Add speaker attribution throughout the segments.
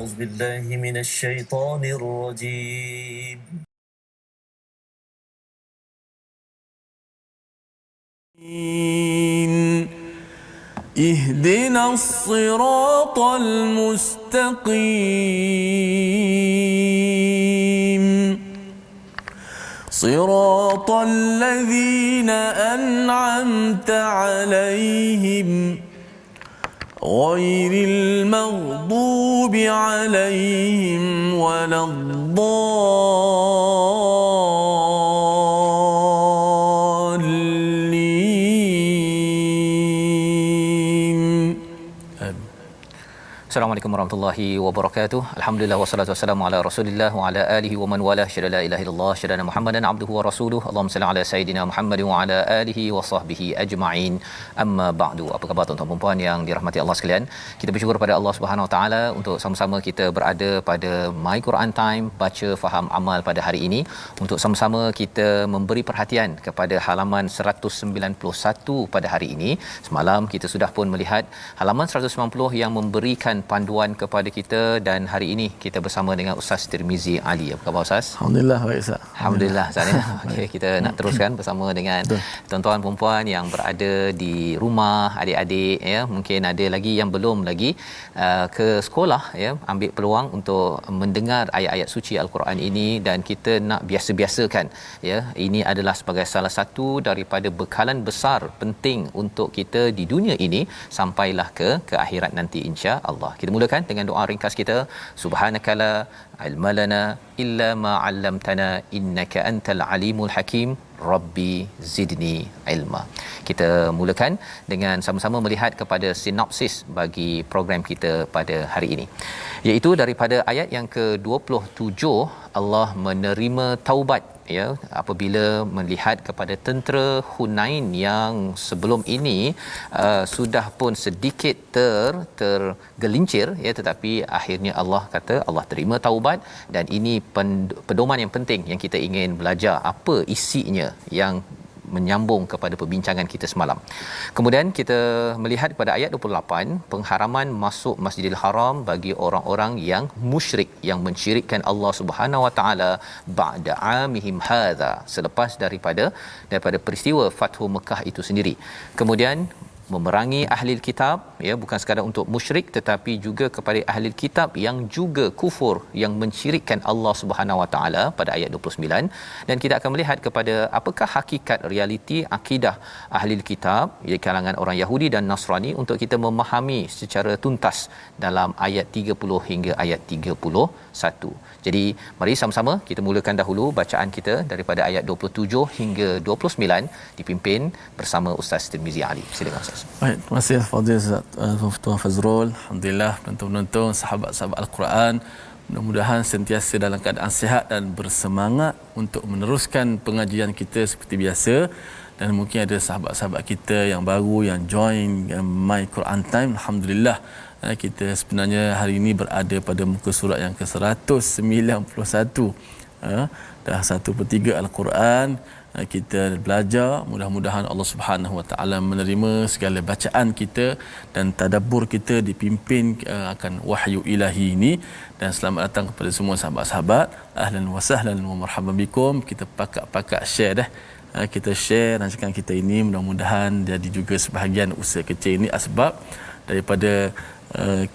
Speaker 1: أعوذ بالله من الشيطان الرجيم. اهدنا الصراط المستقيم صراط الذين أنعمت عليهم غير المغضوب عليهم ولا الضالين.
Speaker 2: Assalamualaikum warahmatullahi wabarakatuh. Alhamdulillah wassalatu wassalamu ala Rasulillah wa ala alihi wa man wala syada la ilaha illallah syada Muhammadan abduhu wa rasuluhu. Allahumma salli ala sayidina Muhammad wa ala alihi wa sahbihi ajma'in. Amma ba'du. Apa khabar tuan-tuan dan puan yang dirahmati Allah sekalian? Kita bersyukur pada Allah Subhanahu wa taala untuk sama-sama kita berada pada My Quran Time, baca faham amal pada hari ini, untuk sama-sama kita memberi perhatian kepada halaman 191 pada hari ini. Semalam kita sudah pun melihat halaman 190 yang memberikan panduan kepada kita, dan hari ini kita bersama dengan Ustaz Tirmizi Ali. Apa khabar Ustaz?
Speaker 3: Alhamdulillah baik Ustaz.
Speaker 2: Alhamdulillah Ustaz ya. Okey, kita nak teruskan bersama dengan tuan-tuan puan-puan yang berada di rumah, adik-adik ya, mungkin ada lagi yang belum lagi ke sekolah ya, ambil peluang untuk mendengar ayat-ayat suci Al-Quran ini, dan kita nak biasa-biasakan ya. Ini adalah sebagai salah satu daripada bekalan besar penting untuk kita di dunia ini sampailah ke akhirat nanti insya-Allah. Kita mulakan dengan doa ringkas kita. Subhanakala ilmalana illa ma 'allamtana innaka antal alimul hakim. Rabbi zidni ilma. Kita mulakan dengan sama-sama melihat kepada sinopsis bagi program kita pada hari ini, iaitu daripada ayat yang ke-27, Allah menerima taubat ya apabila melihat kepada tentera Hunain yang sebelum ini sudah pun sedikit tergelincir ya, tetapi akhirnya Allah kata Allah terima taubat, dan ini pedoman yang penting yang kita ingin belajar apa isinya yang menyambung kepada perbincangan kita semalam. Kemudian kita melihat pada ayat 28, pengharaman masuk Masjidil Haram bagi orang-orang yang musyrik, yang mensyirikkan Allah Subhanahu Wa Taala ba'da amihim hadza, selepas daripada peristiwa Fathu Mekah itu sendiri. Kemudian memerangi ahli kitab ya, bukan sekadar untuk musyrik tetapi juga kepada ahli kitab yang juga kufur, yang mensyirikkan Allah Subhanahu Wa Taala pada ayat 29, dan kita akan melihat kepada apakah hakikat realiti akidah ahli kitab di kalangan orang Yahudi dan Nasrani untuk kita memahami secara tuntas dalam ayat 30 hingga ayat 31. Jadi mari sama-sama kita mulakan dahulu bacaan kita daripada ayat 27 hingga 29 dipimpin bersama Ustaz Tirmizi Ali. Silakan Ustaz.
Speaker 3: Baik, terima kasih Fadil Tuan Fazrul. Alhamdulillah penonton-penonton, sahabat-sahabat Al-Quran, mudah-mudahan sentiasa dalam keadaan sihat dan bersemangat untuk meneruskan pengajian kita seperti biasa. Dan mungkin ada sahabat-sahabat kita yang baru yang join My Quran Time. Alhamdulillah, kita sebenarnya hari ini berada pada muka surat yang ke-191. Dah 1/3 Al-Quran kita belajar. Mudah-mudahan Allah Subhanahu Wa Taala menerima segala bacaan kita dan tadabbur kita dipimpin akan wahyu ilahi ini. Dan selamat datang kepada semua sahabat-sahabat. Ahlan wa sahlan wa marhaban bikum. Kita pakak-pakak share dah. Kita share rancangan kita ini, mudah-mudahan jadi juga sebahagian usaha kecil ini asbab daripada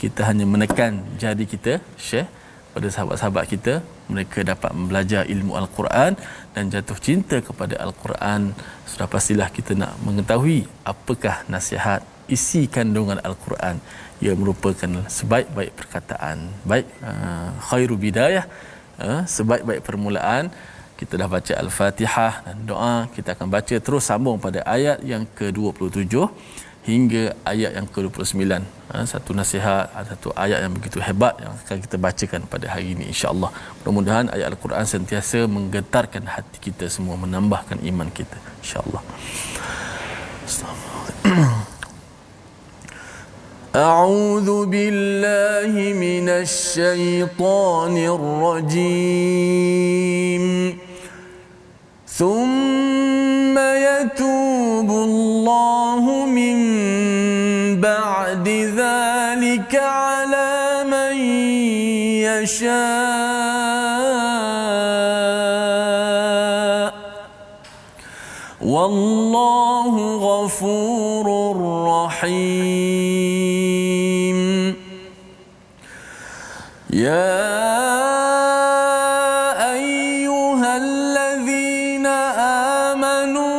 Speaker 3: kita hanya menekan jari kita share pada sahabat-sahabat kita, mereka dapat belajar ilmu Al-Quran dan jatuh cinta kepada Al-Quran. Sudah pastilah kita nak mengetahui apakah nasihat isi kandungan Al-Quran. Ia merupakan sebaik-baik perkataan, baik khairu bidayah, sebaik-baik permulaan. Kita dah baca Al-Fatihah dan doa, kita akan baca terus sambung pada ayat yang ke-27 hingga ayat yang ke-29. Satu nasihat, satu ayat yang begitu hebat yang akan kita bacakan pada hari ini insya-Allah. Mudah-mudahan ayat Al-Quran sentiasa menggetarkan hati kita semua, menambahkan iman kita insya-Allah. A'udzu billahi minasy syaithanir rajim. ثم يتوب الله من بعد ذلك على من
Speaker 1: يشاء والله غفور رحيم يا أيها الذين آمنوا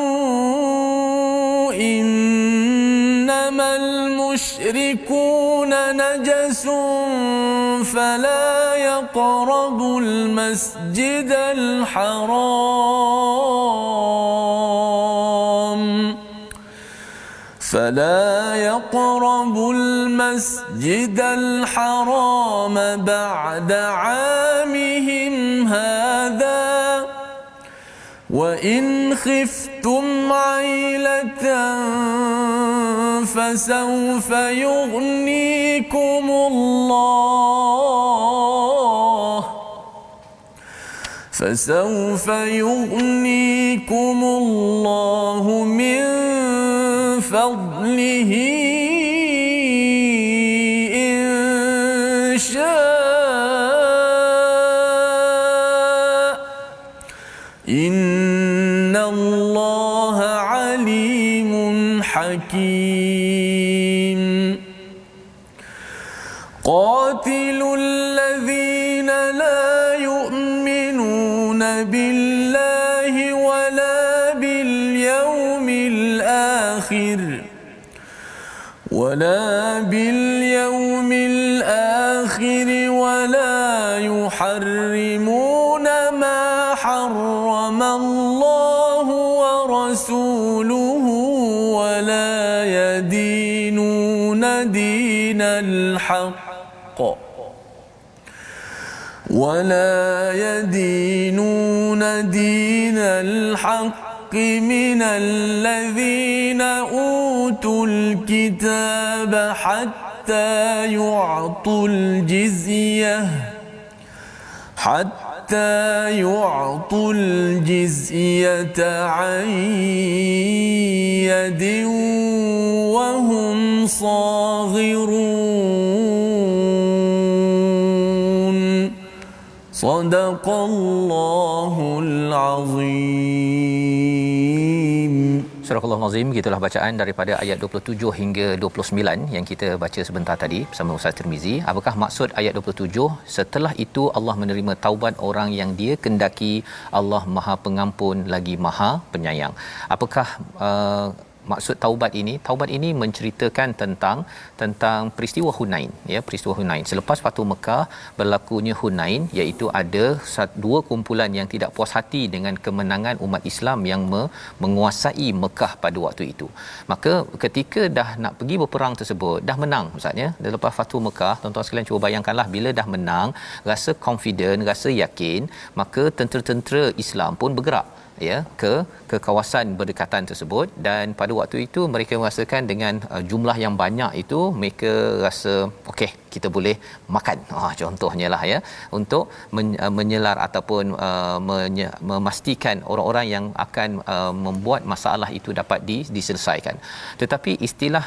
Speaker 1: إنما المشركون نجس فلا يقربوا المسجد الحرام بعد عامهم هذا وإن خفتم عيلة فسوف يغنيكم الله من فضله إن شاء إن الله عليم حكيم قاتلوا الذين لا يؤمنون بالله ولا باليوم الآخر ولا يحرمون ما حرم الله ورسوله ولا يدينون دين الحق من الذين أوتوا الكتاب حتى يعطوا الجزية عن يد وهم صاغرون صدق الله العظيم.
Speaker 2: Surah Al-Azim, gitulah bacaan daripada ayat 27 hingga 29 yang kita baca sebentar tadi bersama Ustaz Tirmizi. Apakah maksud ayat 27? Setelah itu Allah menerima taubat orang yang Dia kendaki. Allah Maha Pengampun lagi Maha Penyayang. Apakah maksud taubat ini menceritakan tentang peristiwa Hunain, ya, peristiwa Hunain. Selepas Fathu Mekah berlakunya Hunain, iaitu ada dua kumpulan yang tidak puas hati dengan kemenangan umat Islam yang menguasai Mekah pada waktu itu. Maka ketika dah nak pergi berperang tersebut, dah menang Ustaz, ya. Lepas Fathu Mekah, tuan-tuan sekalian cuba bayangkanlah, bila dah menang, rasa confident, rasa yakin, maka tentera-tentera Islam pun bergerak, ya, ke kawasan berdekatan tersebut. Dan pada waktu itu mereka merasakan dengan jumlah yang banyak itu, mereka rasa okey, kita boleh makan, contohnya lah, ya, untuk menyelar ataupun memastikan orang-orang yang akan membuat masalah itu dapat diselesaikan. Tetapi istilah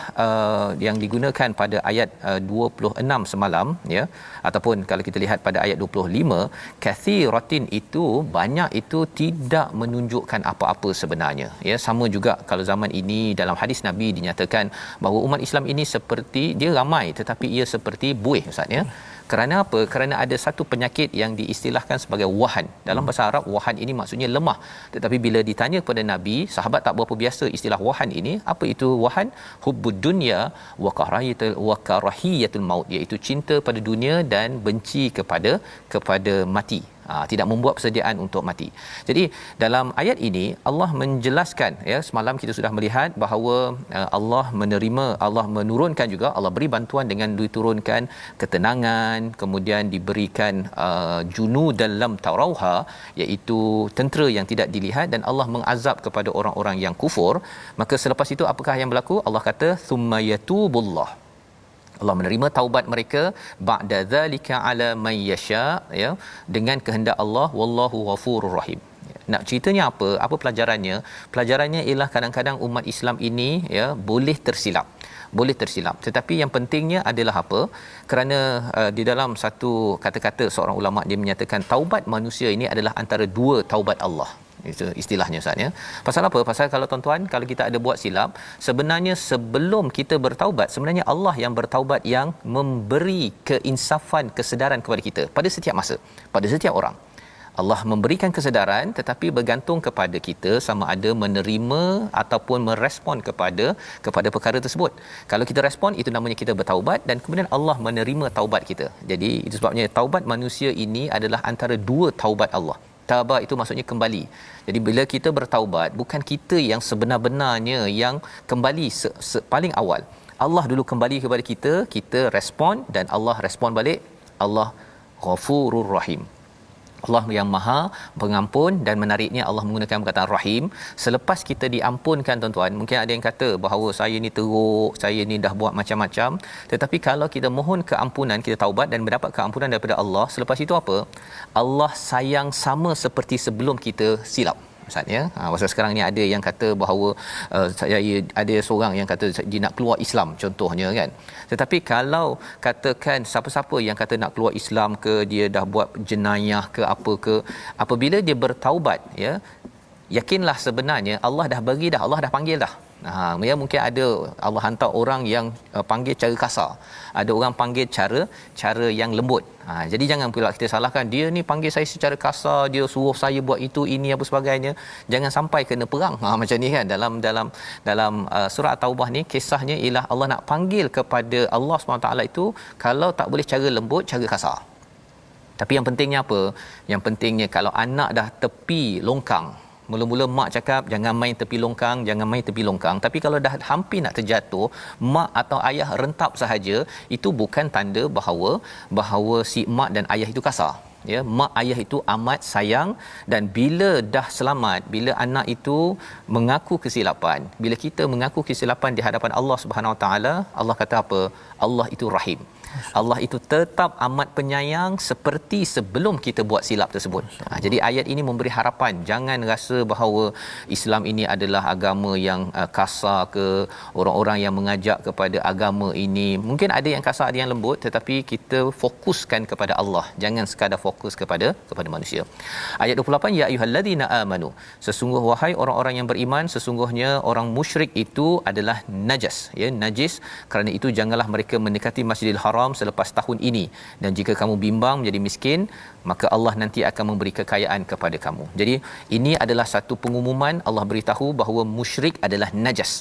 Speaker 2: yang digunakan pada ayat 26 semalam, ya, ataupun kalau kita lihat pada ayat 25, kathiratin itu banyak, itu tidak menunjukkan apa-apa sebenarnya, ya. Sama juga kalau zaman ini dalam hadis Nabi dinyatakan bahawa umat Islam ini seperti, dia ramai tetapi ia seperti buih, Ustaz, ya. Kerana apa? Kerana ada satu penyakit yang diistilahkan sebagai wahan. Dalam bahasa Arab, wahan ini maksudnya lemah. Tetapi bila ditanya kepada Nabi, sahabat tak berapa biasa istilah wahan ini. Apa itu wahan? Hubbud dunya wa karahiyatul maut, iaitu cinta pada dunia dan benci kepada mati. Tidak membuat persediaan untuk mati. Jadi dalam ayat ini Allah menjelaskan, ya, semalam kita sudah melihat bahawa Allah menurunkan juga, Allah beri bantuan dengan diturunkan ketenangan, kemudian diberikan junudal lam tarauha, iaitu tentera yang tidak dilihat, dan Allah mengazab kepada orang-orang yang kufur. Maka selepas itu apakah yang berlaku? Allah kata thumma yatubullah, Allah menerima taubat mereka, ba'da zalika ala man yasha, ya, dengan kehendak Allah, wallahu ghafurur rahim. Nak ceritanya apa pelajarannya? Pelajarannya ialah kadang-kadang umat Islam ini ya boleh tersilap. Tetapi yang pentingnya adalah apa? Kerana di dalam satu kata-kata seorang ulama dia menyatakan taubat manusia ini adalah antara dua taubat Allah. Itu istilahnya Ustaz ya. Pasal apa? Pasal kalau tuan-tuan, kalau kita ada buat silap, sebenarnya sebelum kita bertaubat, sebenarnya Allah yang bertaubat, yang memberi keinsafan, kesedaran kepada kita pada setiap masa, pada setiap orang. Allah memberikan kesedaran, tetapi bergantung kepada kita sama ada menerima ataupun merespon kepada perkara tersebut. Kalau kita respon, itu namanya kita bertaubat, dan kemudian Allah menerima taubat kita. Jadi itu sebabnya taubat manusia ini adalah antara dua taubat Allah. Taubat itu maksudnya kembali. Jadi bila kita bertaubat, bukan kita yang sebenar-benarnya yang kembali paling awal. Allah dulu kembali kepada kita, kita respon dan Allah respon balik. Allah Ghafurur Rahim. Allah yang Maha Pengampun, dan menariknya Allah menggunakan perkataan Rahim. Selepas kita diampunkan tuan-tuan, mungkin ada yang kata bahawa saya ni teruk, saya ni dah buat macam-macam, tetapi kalau kita mohon keampunan, kita taubat dan mendapat keampunan daripada Allah, selepas itu apa? Allah sayang sama seperti sebelum kita silap. Ustaz ya. Pasal sekarang ni ada yang kata bahawa saya ada seorang yang kata dia nak keluar Islam contohnya kan. Tetapi kalau katakan siapa-siapa yang kata nak keluar Islam ke, dia dah buat jenayah ke apa ke, apabila dia bertaubat ya, yakinlah sebenarnya Allah dah bagi dah, Allah dah panggil dah. Ya, mungkin ada Allah hantar orang yang panggil cara kasar, ada orang panggil cara yang lembut. Jadi jangan pula kita salahkan, dia ni panggil saya secara kasar, dia suruh saya buat itu ini apa sebagainya, jangan sampai kena perang macam ni kan. Dalam surah Taubah ni kisahnya ialah Allah nak panggil kepada Allah SWT itu, kalau tak boleh cara lembut, cara kasar. Tapi yang pentingnya apa? Yang pentingnya kalau anak dah tepi longkang, mula-mula mak cakap jangan main tepi longkang, tapi kalau dah hampir nak terjatuh, mak atau ayah rentap sahaja, itu bukan tanda bahawa si mak dan ayah itu kasar. Ya, mak ayah itu amat sayang, dan bila dah selamat, bila anak itu mengaku kesilapan, bila kita mengaku kesilapan di hadapan Allah Subhanahu Wa Taala, Allah kata apa? Allah itu Rahim. Allah itu tetap amat penyayang seperti sebelum kita buat silap tersebut. Jadi ayat ini memberi harapan, jangan rasa bahawa Islam ini adalah agama yang kasar ke, orang-orang yang mengajak kepada agama ini mungkin ada yang kasar, ada yang lembut, tetapi kita fokuskan kepada Allah, jangan sekadar fokus kepada manusia. Ayat 28, ya ayyuhallazina amanu, sesungguh wahai orang-orang yang beriman, sesungguhnya orang musyrik itu adalah najas, ya, najis, kerana itu janganlah mereka mendekati Masjidil Haram selepas tahun ini, dan jika kamu bimbang menjadi miskin, maka Allah nanti akan memberi kekayaan kepada kamu. Jadi ini adalah satu pengumuman, Allah beritahu bahawa musyrik adalah najas.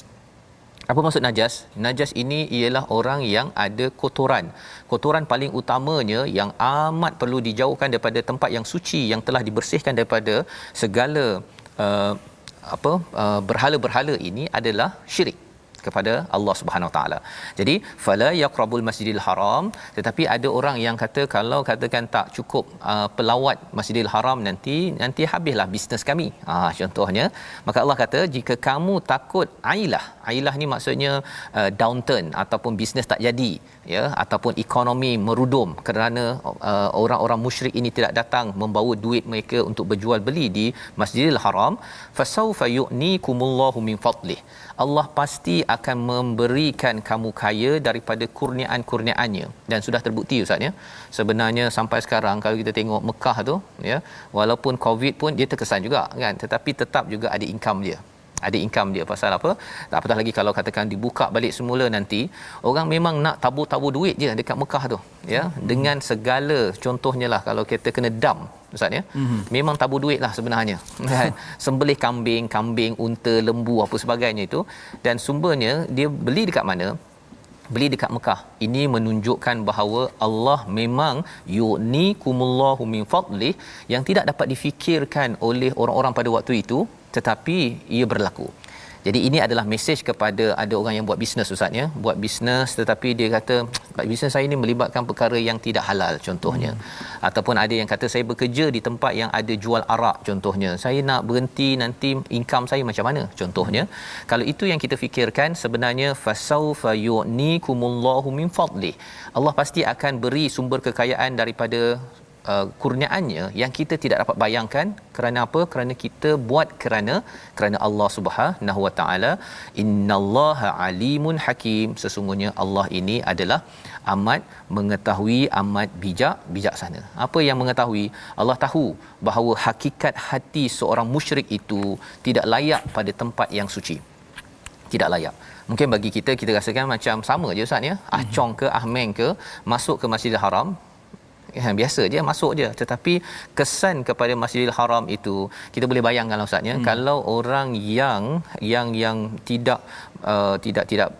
Speaker 2: Apa maksud najas? Najas ini ialah orang yang ada kotoran. Kotoran paling utamanya yang amat perlu dijauhkan daripada tempat yang suci, yang telah dibersihkan daripada segala berhala-berhala ini adalah syirik kepada Allah Subhanahu Wa Taala. Jadi fala yaqrabul Masjidil Haram, tetapi ada orang yang kata kalau katakan tak cukup pelawat Masjidil Haram, nanti habislah bisnes kami. Contohnya, maka Allah kata jika kamu takut ailah ni maksudnya downturn ataupun bisnes tak jadi, ya, ataupun ekonomi merudum kerana orang-orang musyrik ini tidak datang membawa duit mereka untuk berjual beli di Masjidil Haram, fasawfa yu'nikumullahu min fadlih, Allah pasti akan memberikan kamu kaya daripada kurniaan-kurniaannya. Dan sudah terbukti Ustaz ya, sebenarnya sampai sekarang kalau kita tengok Mekah tu ya, walaupun Covid pun dia terkesan juga kan, tetapi tetap juga ada income dia. Pasal apa? Apatah lagi kalau katakan dibuka balik semula, nanti orang memang nak tabur-tabur duit je dekat Mekah tu ya, dengan segala contohnya lah, kalau kita kena dam Ustaz ya, memang tabur duit lah sebenarnya kan. Sembelih kambing, unta, lembu apa sebagainya itu, dan sumbernya dia beli dekat mana? Beli dekat Mekah. Ini menunjukkan bahawa Allah memang yu'nikumullahu min fadlih, yang tidak dapat difikirkan oleh orang-orang pada waktu itu, tetapi ia berlaku. Jadi ini adalah mesej kepada ada orang yang buat bisnes Ustaz ya, buat bisnes tetapi dia kata bisnes saya ini melibatkan perkara yang tidak halal contohnya. Ataupun ada yang kata saya bekerja di tempat yang ada jual arak contohnya, saya nak berhenti, nanti income saya macam mana contohnya. Kalau itu yang kita fikirkan, sebenarnya fasaufa yu'nikumullahu min fadlih, Allah pasti akan beri sumber kekayaan daripada kurniaannya yang kita tidak dapat bayangkan. Kerana apa? Kerana kita buat kerana Allah Subhanahu Wa Taala. Innallaha alimun hakim. Sesungguhnya Allah ini adalah amat mengetahui, amat bijaksana. Apa yang mengetahui? Allah tahu bahawa hakikat hati seorang musyrik itu tidak layak pada tempat yang suci. Tidak layak. Mungkin bagi kita rasakan macam sama je Ustaz ya. Chong ke Meng ke masuk ke Masjidil Haram, biasa je masuk je, tetapi kesan kepada Masjidil Haram itu kita boleh bayangkan Ustaz ya. Kalau orang yang tidak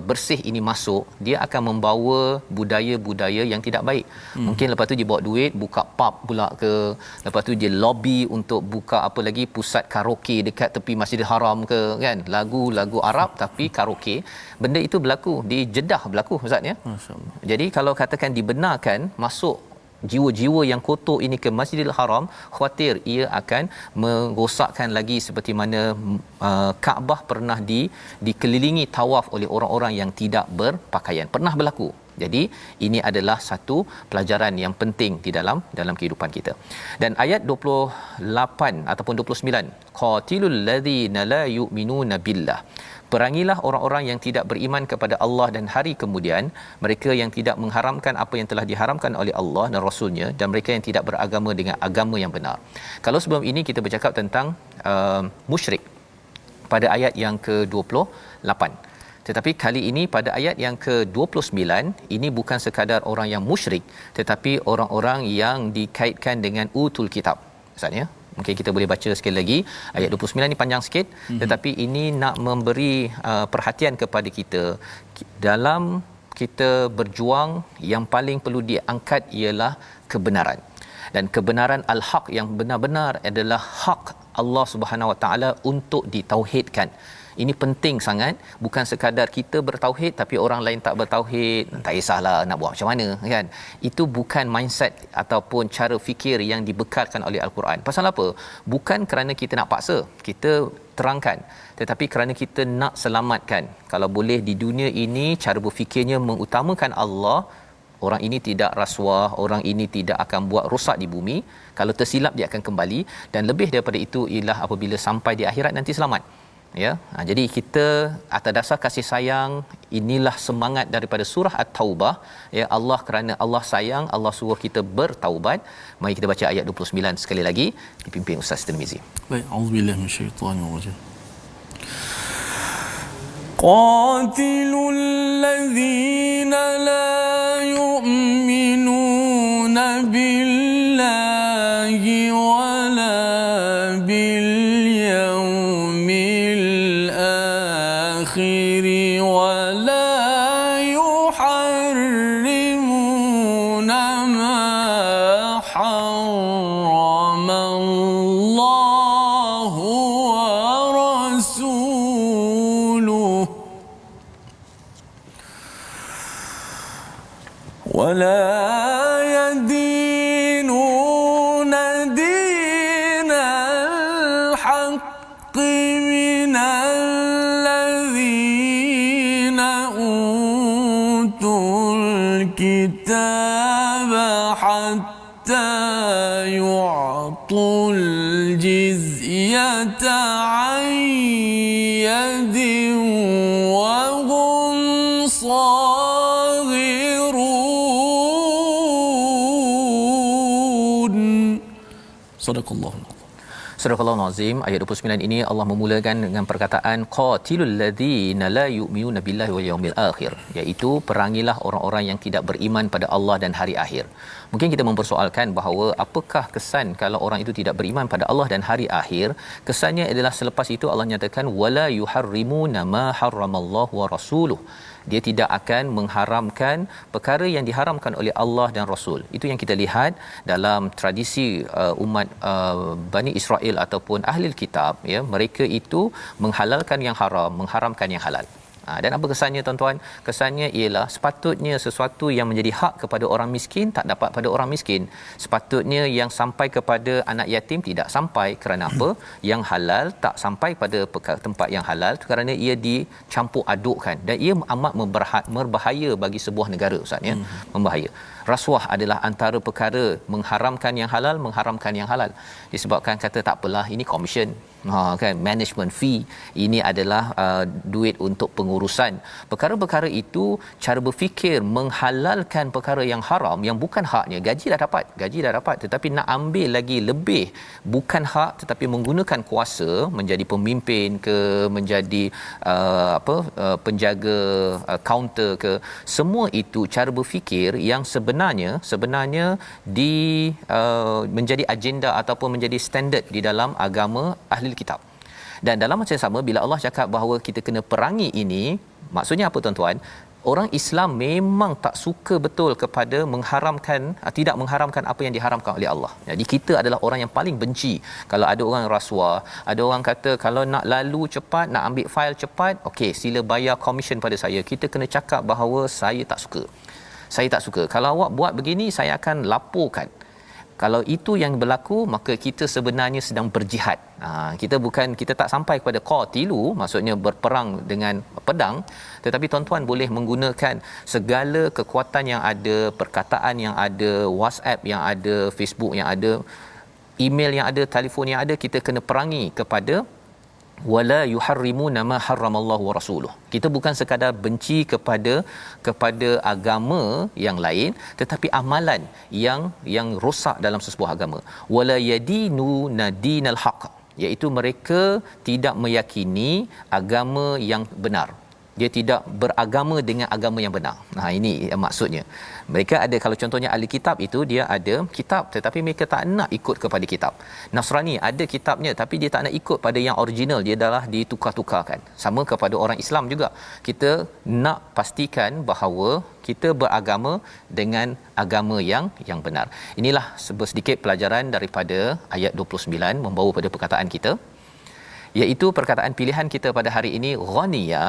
Speaker 2: bersih ini masuk, dia akan membawa budaya-budaya yang tidak baik. Mungkin lepas tu dia bawa duit buka pub pula ke, lepas tu dia lobby untuk buka apa lagi, pusat karaoke dekat tepi Masjidil Haram ke kan, lagu-lagu Arab tapi karaoke. Benda itu berlaku di Jeddah, berlaku Ustaz ya. Masya-Allah. Jadi kalau katakan dibenarkan masuk jiwa-jiwa yang kotor ini ke Masjidil Haram, khawatir ia akan merosakkan lagi seperti mana Kaabah pernah dikelilingi tawaf oleh orang-orang yang tidak berpakaian. Pernah berlaku. Jadi ini adalah satu pelajaran yang penting di dalam kehidupan kita. Dan ayat 28 ataupun 29, qatilul ladzina la yu'minuna billah. Perangilah orang-orang yang tidak beriman kepada Allah dan hari kemudian, mereka yang tidak mengharamkan apa yang telah diharamkan oleh Allah dan Rasulnya, dan mereka yang tidak beragama dengan agama yang benar. Kalau sebelum ini kita bercakap tentang musyrik pada ayat yang ke-28. Tetapi kali ini pada ayat yang ke-29, ini bukan sekadar orang yang musyrik, tetapi orang-orang yang dikaitkan dengan utul kitab. Maksudnya mungkin kita boleh baca sekali lagi ayat 29 ni panjang sikit, tetapi ini nak memberi perhatian kepada kita dalam kita berjuang. Yang paling perlu diangkat ialah kebenaran, dan kebenaran al-haq yang benar-benar adalah hak Allah Subhanahu Wa Taala untuk ditauhidkan. Ini penting sangat, bukan sekadar kita bertauhid tapi orang lain tak bertauhid, tak kisahlah nak buat macam mana kan. Itu bukan mindset ataupun cara fikir yang dibekalkan oleh Al-Quran. Pasal apa? Bukan kerana kita nak paksa, kita terangkan, tetapi kerana kita nak selamatkan. Kalau boleh di dunia ini cara berfikirnya mengutamakan Allah, orang ini tidak rasuah, orang ini tidak akan buat rosak di bumi. Kalau tersilap dia akan kembali, dan lebih daripada itu ialah apabila sampai di akhirat nanti selamat. Ya, jadi kita atas dasar kasih sayang, inilah semangat daripada surah At-Taubah. Ya, Allah, kerana Allah sayang, Allah suruh kita bertaubat. Mari kita baca ayat 29 sekali lagi dipimpin Ustaz Tirmizi.
Speaker 3: Baik, auzubillahi minasyaitanir rajim.
Speaker 1: qatilul ladzina la yu'minuna billahi wala bil ولا يحرمون ما حرم الله ورسوله ولا يدينون دين الحق من الكتاب حتى يعطوا الجزية عن يد وهم صاغرون. صدق الله.
Speaker 2: Surah Al-Azim ayat 29 ini Allah memulakan dengan perkataan qatilul ladzina la yu'minuna billahi wal yaumil akhir, iaitu perangilah orang-orang yang tidak beriman pada Allah dan hari akhir. Mungkin kita mempersoalkan bahawa apakah kesan kalau orang itu tidak beriman pada Allah dan hari akhir? Kesannya adalah selepas itu Allah nyatakan wala yuharrimuna ma harramallahu wa rasuluh. Dia tidak akan mengharamkan perkara yang diharamkan oleh Allah dan Rasul. Itu yang kita lihat dalam tradisi umat Bani Israel ataupun ahli kitab, ya, mereka itu menghalalkan yang haram, mengharamkan yang halal. Dan apa kesannya tuan-tuan? Kesannya ialah sepatutnya sesuatu yang menjadi hak kepada orang miskin tak dapat pada orang miskin. Sepatutnya yang sampai kepada anak yatim tidak sampai. Kerana apa? Yang halal tak sampai pada tempat yang halal kerana ia dicampur adukkan, dan ia amat berbahaya bagi sebuah negara, Ustaz ya. Membahaya. Rasuah adalah antara perkara mengharamkan yang halal, mengharamkan yang halal. Disebabkan kata tak apalah, ini komisen, kan, management fee, ini adalah duit untuk pengurusan. Perkara-perkara itu cara berfikir menghalalkan perkara yang haram yang bukan haknya. Gaji dah dapat tetapi nak ambil lagi lebih bukan hak, tetapi menggunakan kuasa menjadi pemimpin ke, menjadi penjaga kaunter ke, semua itu cara berfikir yang sebenarnya di menjadi agenda ataupun menjadi standard di dalam agama ahli kitab. Dan dalam masa yang sama, bila Allah cakap bahawa kita kena perangi ini, maksudnya apa tuan-tuan? Orang Islam memang tak suka betul kepada tidak mengharamkan apa yang diharamkan oleh Allah. Jadi kita adalah orang yang paling benci kalau ada orang rasuah, ada orang kata kalau nak lalu cepat, nak ambil fail cepat, okey, sila bayar komisen pada saya. Kita kena cakap bahawa saya tak suka. Kalau awak buat begini, saya akan laporkan. Kalau itu yang berlaku, maka kita sebenarnya sedang berjihad. Kita tak sampai kepada qatilu, maksudnya berperang dengan pedang, tetapi tuan-tuan boleh menggunakan segala kekuatan yang ada, perkataan yang ada, WhatsApp yang ada, Facebook yang ada, email yang ada, telefon yang ada. Kita kena perangi kepada wala yuharrimuna ma harramallahu wa rasuluh. Kita bukan sekadar benci kepada agama yang lain, tetapi amalan yang rosak dalam sesebuah agama. Wala yadinu nadinal haqq, iaitu mereka tidak meyakini agama yang benar. Dia tidak beragama dengan agama yang benar. Ini maksudnya. Mereka ada, kalau contohnya ahli kitab itu, dia ada kitab tetapi mereka tak nak ikut kepada kitab. Nasrani ada kitabnya tapi dia tak nak ikut pada yang original, dia adalah ditukar-tukarkan. Sama kepada orang Islam juga. Kita nak pastikan bahawa kita beragama dengan agama yang benar. Inilah sedikit pelajaran daripada ayat 29 membawa pada perkataan kita, iaitu perkataan pilihan kita pada hari ini, ghaniya,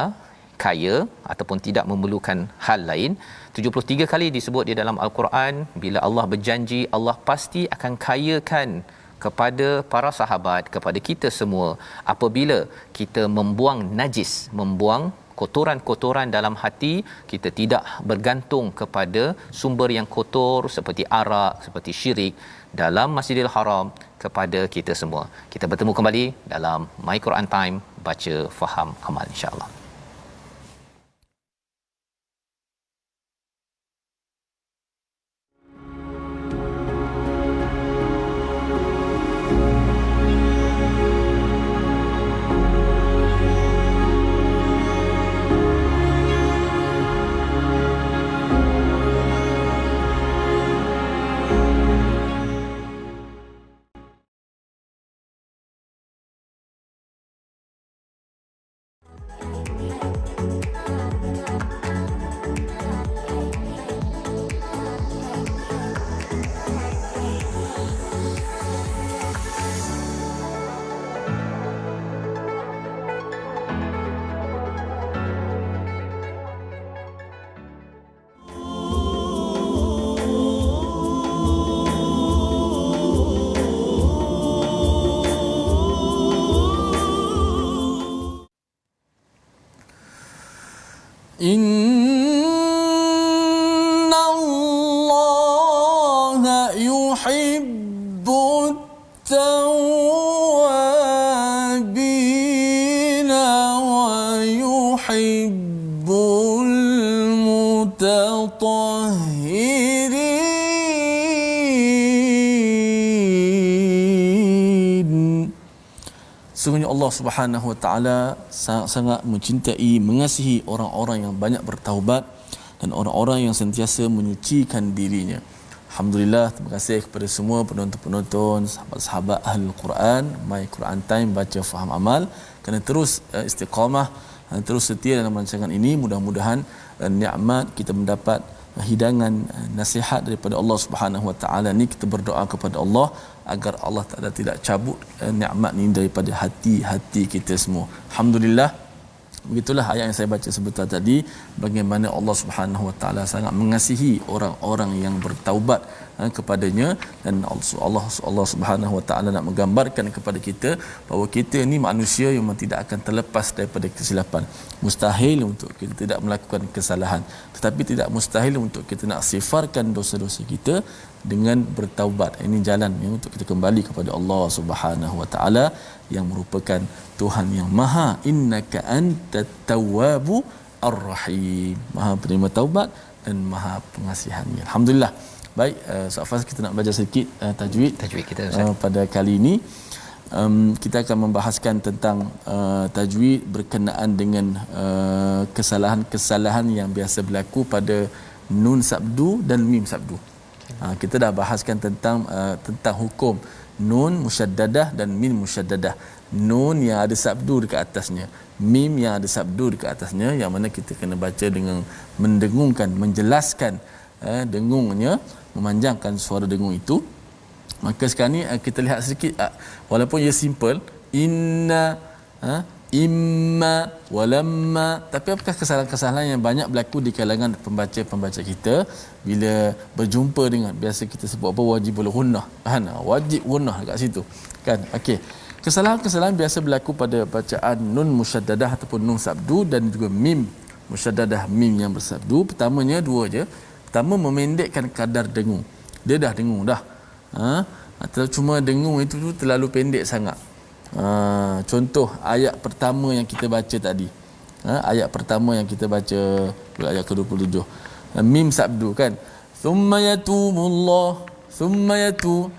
Speaker 2: kaya ataupun tidak memerlukan hal lain. 73 kali disebut di dalam Al-Quran. Bila Allah berjanji, Allah pasti akan kayakan kepada para sahabat, kepada kita semua, apabila kita membuang najis, membuang kotoran-kotoran dalam hati, kita tidak bergantung kepada sumber yang kotor seperti arak, seperti syirik dalam Masjidil Haram, kepada kita semua. Kita bertemu kembali dalam My Quran Time, baca, faham, amal, insya-Allah.
Speaker 1: Inna Allah yuhibbu at-tawwabina wa yuhibbul mutatahhirin. Sungguhnya Allah Subhanahu wa taala sangat mencintai, mengasihi orang-orang yang banyak bertaubat dan orang-orang yang sentiasa menyucikan dirinya. Alhamdulillah, terima kasih kepada semua penonton-penonton, sahabat-sahabat Ahlul Quran, My Quran Time, baca, faham, amal. Kena terus istiqamah, terus setia dalam rancangan ini. Mudah-mudahan nikmat kita mendapat hidangan nasihat daripada Allah Subhanahu wa taala ni. Kita berdoa kepada Allah agar Allah Taala tidak cabut nikmat ni daripada hati-hati kita semua. Alhamdulillah. Begitulah ayat yang saya baca sebentar tadi bagaimana Allah Subhanahu Wa Taala sangat mengasihi orang-orang yang bertaubat kepadanya, dan Allah Subhanahu Wa Taala nak menggambarkan kepada kita bahawa kita ni manusia yang tidak akan terlepas daripada kesilapan. Mustahil untuk kita tidak melakukan kesalahan, tetapi tidak mustahil untuk kita nak sifarkan dosa-dosa kita dengan bertaubat. Ini jalan yang untuk kita kembali kepada Allah Subhanahu Wa Taala yang merupakan Tuhan yang Maha, innaka antat tawwabu ar-rahim, Maha penerima taubat dan Maha pengasihannya. Alhamdulillah. Baik, Ustaz Faz, kita nak belajar sedikit tajwid
Speaker 2: kita Ustaz.
Speaker 1: Pada kali ini kita akan membahaskan tentang tajwid berkenaan dengan kesalahan-kesalahan yang biasa berlaku pada nun sabdu dan mim sabdu. Kita dah bahaskan tentang hukum nun musyaddadah dan mim musyaddadah. Nun yang ada sabdu dekat atasnya, mim yang ada sabdu dekat atasnya, yang mana kita kena baca dengan mendengungkan, menjelaskan dengungnya, memanjangkan suara dengung itu. Maka sekarang ni kita lihat sedikit, walaupun ia simple, inna, imma, walamma, tapi apakah kesalahan-kesalahan yang banyak berlaku di kalangan pembaca-pembaca kita bila berjumpa dengan, biasa kita sebut apa, wajibul ghunnah, wajib ghunnah dekat situ kan. Okey, kesalahan-kesalahan biasa berlaku pada bacaan nun musyaddadah ataupun nun sabdu dan juga mim musyaddadah, mim yang bersabdu. Pertamanya dua je. Pertama, memendekkan kadar dengung. Dia dah dengung dah, atau cuma dengung itu terlalu pendek sangat. Contoh ayat pertama yang kita baca tadi, ayat pertama yang kita baca, ayat ke-27, mim sabdu kan, thumma yatubullah, thumma yatu,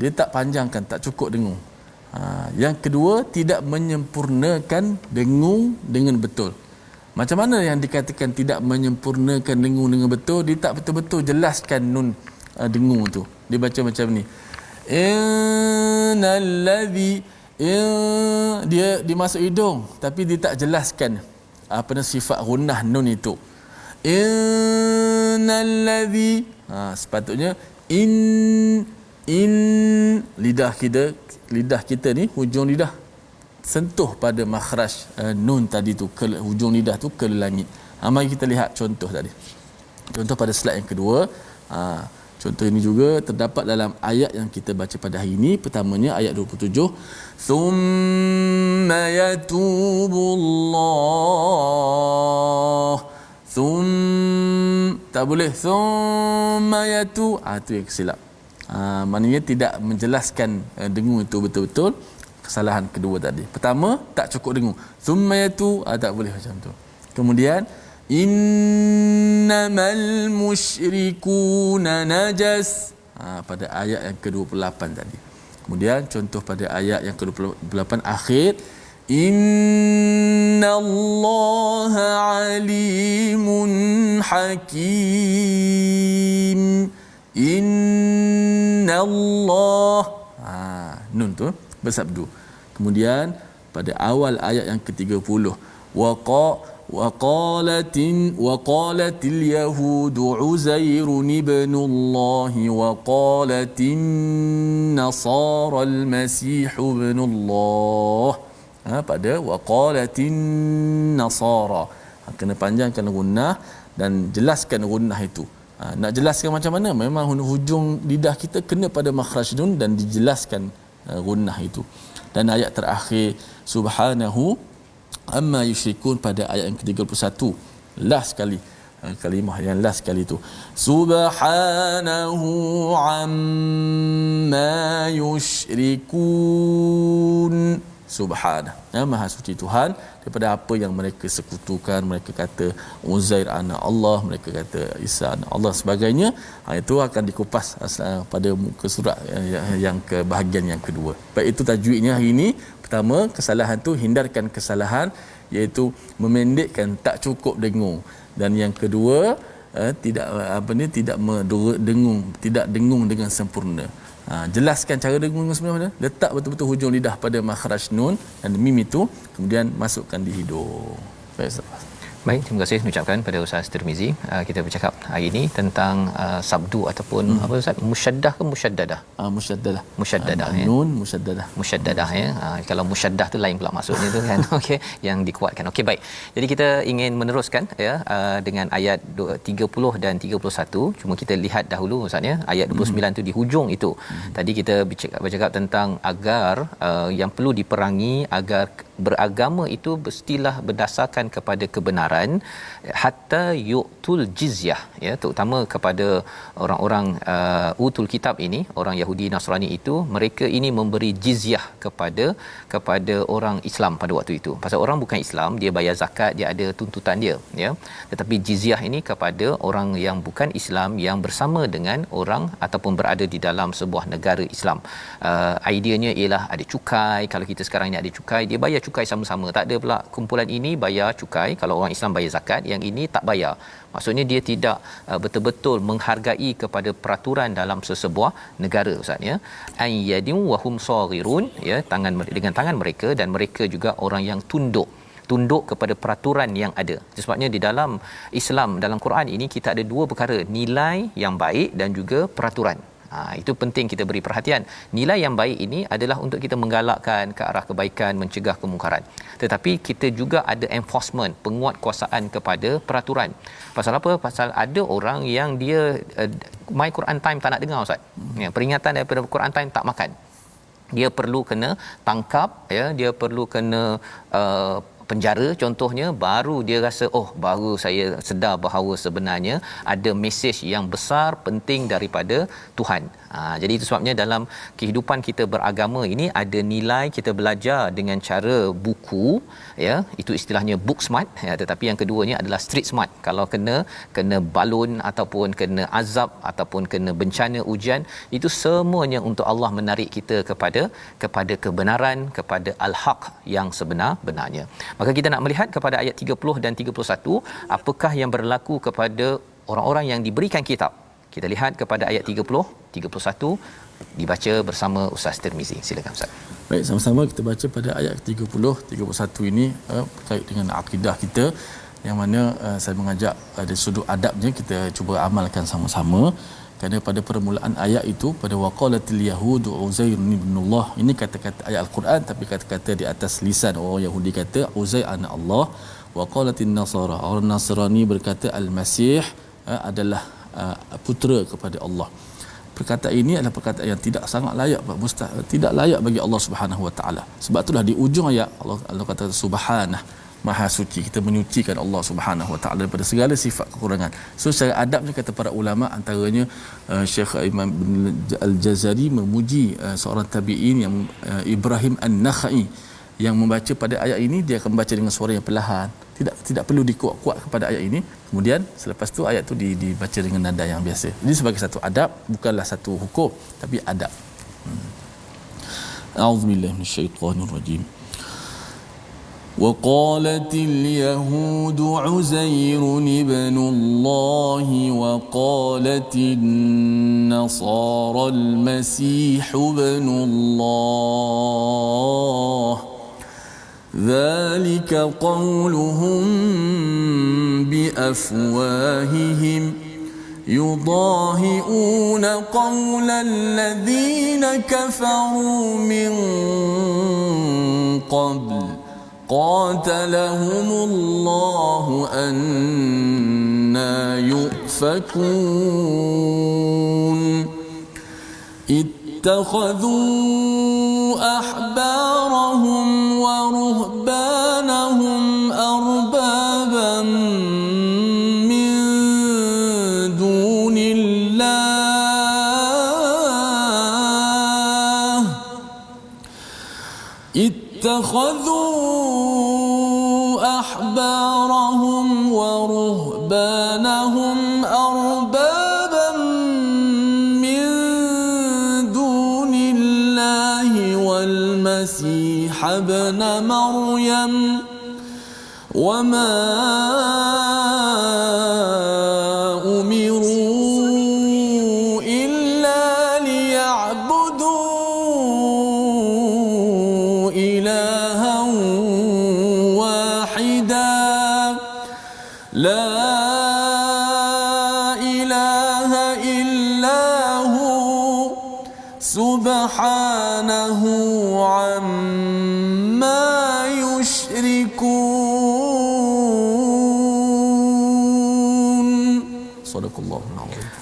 Speaker 1: dia tak panjangkan, tak cukup dengung. Yang kedua, tidak menyempurnakan dengung dengan betul. Macam mana yang dikatakan tidak menyempurnakan dengung dengan betul? Dia tak betul-betul jelaskan nun dengung tu. Dia baca macam ni, innallazi, dia dimasuk hidung tapi dia tak jelaskan apa sifat gunnah nun itu. Innallazi, sepatutnya in lidah kita ni, hujung lidah sentuh pada makhraj nun tadi tu, ke hujung lidah tu ke langit. Mari kita lihat contoh tadi. Contoh pada slide yang kedua. Contoh ini juga terdapat dalam ayat yang kita baca pada hari ini. Pertamanya ayat 27, thumma yatubullah, tak boleh thumma yatu, itu yang silap. Maknanya tidak menjelaskan dengung itu betul-betul. Kesalahan kedua tadi. Pertama, tak cukup dengung, thumma yatu, tak boleh macam tu. Kemudian innamal musyrikuna najas, pada ayat yang ke-28 tadi. Kemudian contoh pada ayat yang ke-28 akhir, innallaha alimun hakim, innallah, nun tu bersabdu. Kemudian pada awal ayat yang ke-30, waqalatil yahudu uzairun ibnullah waqalatin nasara al-masih ibnullah. Pada waqalatin nasara, kena panjangkan gunnah dan jelaskan gunnah itu. Nak jelaskan macam mana? Memang hujung lidah kita kena pada makhraj nun dan dijelaskan gunnah itu. Dan ayat terakhir, subhanahu amma yusyrikun, pada ayat yang ke-31, last sekali, kalimah yang last sekali tu, subhanahu amma yusyrikun, subhanah, maha suci Tuhan daripada apa yang mereka sekutukan. Mereka kata Uzair anak Allah, mereka kata Isa anak Allah, sebagainya. Itu akan dikupas pada muka surat yang ke bahagian yang kedua. Baik, itu tajwidnya hari ini. Pertama, kesalahan tu hindarkan kesalahan, iaitu memendekkan, tak cukup dengung. Dan yang kedua, tidak dengung dengan sempurna. Jelaskan cara dengung sebenarnya, letak betul-betul hujung lidah pada makhraj nun dan mim itu, kemudian masukkan di hidung. Baik,
Speaker 2: terima kasih ucapkan pada Ustaz Tirmizi. Kita bercakap hari ini tentang sabdu ataupun apa Ustaz, musyaddah ke musyaddadah?
Speaker 1: Musyaddadah.
Speaker 2: Musyaddadah ya.
Speaker 1: Nun musyaddadah.
Speaker 2: Musyaddadah ya. Kalau musyaddah tu lain pula maksudnya tu kan. Okey, yang dikuatkan. Okey, baik. Jadi kita ingin meneruskan ya dengan ayat 30 dan 31. Cuma kita lihat dahulu Ustaz ya, ayat 29 tu di hujung itu. Tadi kita bercakap tentang agar yang perlu diperangi, agar beragama itu mestilah berdasarkan kepada kebenaran, hatta yu'tul jizyah ya, terutama kepada orang-orang utul kitab ini, orang Yahudi Nasrani itu, mereka ini memberi jizyah kepada orang Islam pada waktu itu. Pasal orang bukan Islam, dia bayar zakat, dia ada tuntutan dia ya. Tetapi jizyah ini kepada orang yang bukan Islam yang bersama dengan orang ataupun berada di dalam sebuah negara Islam. Ideanya ialah ada cukai. Kalau kita sekarang ni ada cukai, dia bayar cukai sama-sama. Tak ada pula kumpulan ini bayar cukai, kalau orang Islam bayar zakat, yang ini tak bayar. Maksudnya dia tidak betul-betul menghargai kepada peraturan dalam sesebuah negara Ustaz ya. Ayyadim wa hum saghirun ya, dengan tangan mereka, dan mereka juga orang yang tunduk kepada peraturan yang ada. Sebabnya di dalam Islam, dalam Quran ini kita ada dua perkara, nilai yang baik dan juga peraturan. Itu penting kita beri perhatian. Nilai yang baik ini adalah untuk kita menggalakkan ke arah kebaikan, mencegah kemungkaran. Tetapi kita juga ada enforcement, penguatkuasaan kepada peraturan. Pasal apa? Pasal ada orang yang dia my Quran time tak nak dengar Ustaz. Ya, peringatan daripada Quran time tak makan. Dia perlu kena tangkap ya, dia perlu kena penjara contohnya, baru dia rasa baru saya sedar bahawa sebenarnya ada mesej yang besar penting daripada Tuhan. Jadi itu sebabnya dalam kehidupan kita beragama ini ada nilai, kita belajar dengan cara buku ya, itu istilahnya book smart ya, tetapi yang keduanya adalah street smart. Kalau kena balun ataupun kena azab ataupun kena bencana ujian, itu semuanya untuk Allah menarik kita kepada kebenaran, kepada al-haq yang sebenar-benarnya. Maka kita nak melihat kepada ayat 30 dan 31, apakah yang berlaku kepada orang-orang yang diberikan kitab. Kita lihat kepada ayat 30, 31 dibaca bersama Ustaz Tirmizi. Silakan Ustaz.
Speaker 1: Baik, sama-sama kita baca pada ayat 30, 31 ini berkait dengan akidah kita, yang mana saya mengajak dari sudut adabnya kita cuba amalkan sama-sama. Kerana pada permulaan ayat itu, pada waqalatil yahudu Uzair ibnullah, ini kata-kata ayat al-Quran tapi kata-kata di atas lisan orang Yahudi, kata Uzair anak Allah. Waqalatin nasara, orang Nasrani berkata al-Masih adalah putera kepada Allah. Perkataan ini adalah perkataan yang tidak sangat layak, tidak layak bagi Allah Subhanahu Wa Taala. Sebab itulah di ujung ayat Allah kata subhanah, maha suci, kita menyucikan Allah Subhanahu Wa Taala daripada segala sifat kekurangan. So secara adabnya kata para ulama, antaranya Syekh Imam Al-Jazari memuji seorang tabi'in yang Ibrahim An-Nakhai, yang membaca pada ayat ini dia akan membaca dengan suara yang perlahan, tidak perlu dikuat-kuat kepada ayat ini. Kemudian selepas tu ayat tu dibaca dengan nada yang biasa. Ini sebagai satu adab, bukanlah satu hukum, tapi adab. A'udzubillahi minasyaitonirrajim. وقالت اليهود عزير ابن الله وقالت النصارى المسيح ابن الله ذلك قولهم بأفواههم يضاهئون قول الذين كفروا من قبل قاتلهم الله أنى يؤفكون اتخذوا أحبارهم ورهبانهم أربابا من دون الله أحبارهم ورهبانهم أربابا من دون الله والمسيح ابن مريم وما أمروا إلا ليعبدوا إلها واحدا لا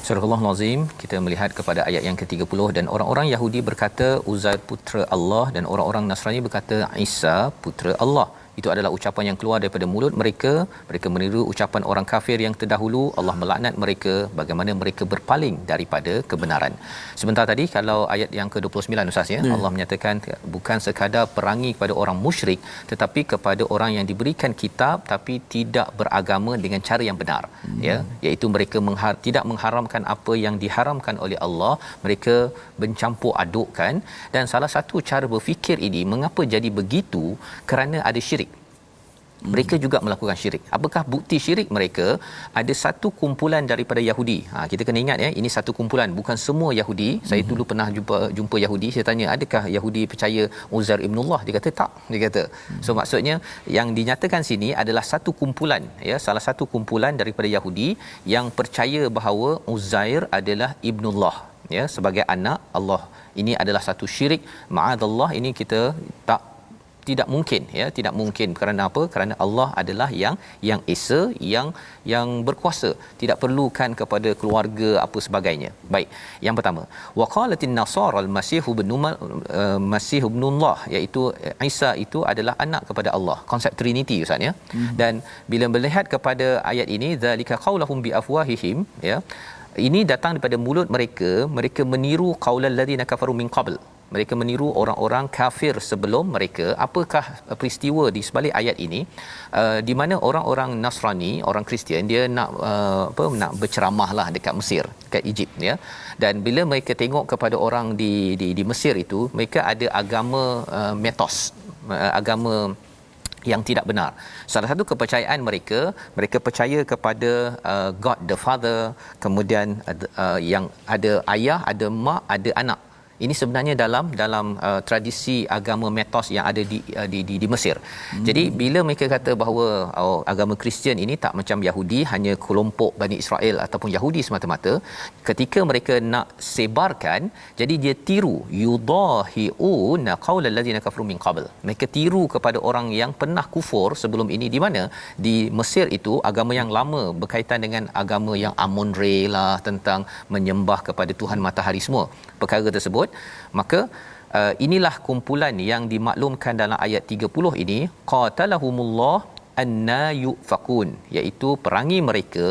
Speaker 2: Surah Al-Azim, kita melihat kepada ayat yang ke-30, dan orang-orang Yahudi berkata Uzair putera Allah, dan orang-orang Nasrani berkata Isa putera Allah. Itu adalah ucapan yang keluar daripada mulut mereka. Mereka meniru ucapan orang kafir yang terdahulu. Allah melaknat mereka bagaimana mereka berpaling daripada kebenaran. Sebentar tadi kalau ayat yang ke-29 Ustaz ya, Allah menyatakan bukan sekadar perangi kepada orang musyrik, tetapi kepada orang yang diberikan kitab tapi tidak beragama dengan cara yang benar. Ya, iaitu mereka tidak mengharamkan apa yang diharamkan oleh Allah, mereka mencampur adukkan. Dan salah satu cara berfikir ini mengapa jadi begitu, kerana ada syirik. Mereka juga melakukan syirik. Apakah bukti syirik mereka? Ada satu kumpulan daripada Yahudi. Kita kena ingat ya, ini satu kumpulan, bukan semua Yahudi. Saya dulu pernah jumpa Yahudi, saya tanya, adakah Yahudi percaya Uzair ibnullah? Dia kata tak. Dia kata. So maksudnya yang dinyatakan sini adalah satu kumpulan ya, salah satu kumpulan daripada Yahudi yang percaya bahawa Uzair adalah ibnullah ya, sebagai anak Allah. Ini adalah satu syirik. Ma'adallah, ini kita tidak mungkin ya, tidak mungkin. Kerana apa? Kerana Allah adalah yang esa, yang berkuasa, tidak perlukan kepada keluarga apa sebagainya. Baik, yang pertama, waqalatin nasara al-masih ibnullah, iaitu Isa itu adalah anak kepada Allah. Konsep trinity Ustaz ya. Dan bila melihat kepada ayat ini, zalika qaulahum bi afwahihim ya, ini datang daripada mulut mereka. Mereka meniru qaulal ladzina kafaru min qabl. Mereka meniru orang-orang kafir sebelum mereka. Apakah peristiwa di sebalik ayat ini? Di mana orang-orang Nasrani, orang Kristian, dia nak berceramahlah dekat Mesir, dekat Egypt ya. Dan bila mereka tengok kepada orang di Mesir itu, mereka ada agama metos, agama yang tidak benar. Salah satu kepercayaan mereka percaya kepada God the Father, kemudian yang ada ayah, ada mak, ada anak. Ini sebenarnya dalam tradisi agama metos yang ada di Mesir. Jadi bila mereka kata bahawa agama Kristian ini tak macam Yahudi, hanya kelompok Bani Israel ataupun Yahudi semata-mata, ketika mereka nak sebarkan, jadi dia tiru yudahiuna qaulal ladzina kafaru min qabl. Mereka tiru kepada orang yang pernah kufur sebelum ini. Di mana? Di Mesir itu agama yang lama berkaitan dengan agama yang Amun-Re lah, tentang menyembah kepada Tuhan matahari semua. Perkara tersebut, maka inilah kumpulan yang dimaklumkan dalam ayat 30 ini, qatalahumullah anna yufakun, iaitu perangi mereka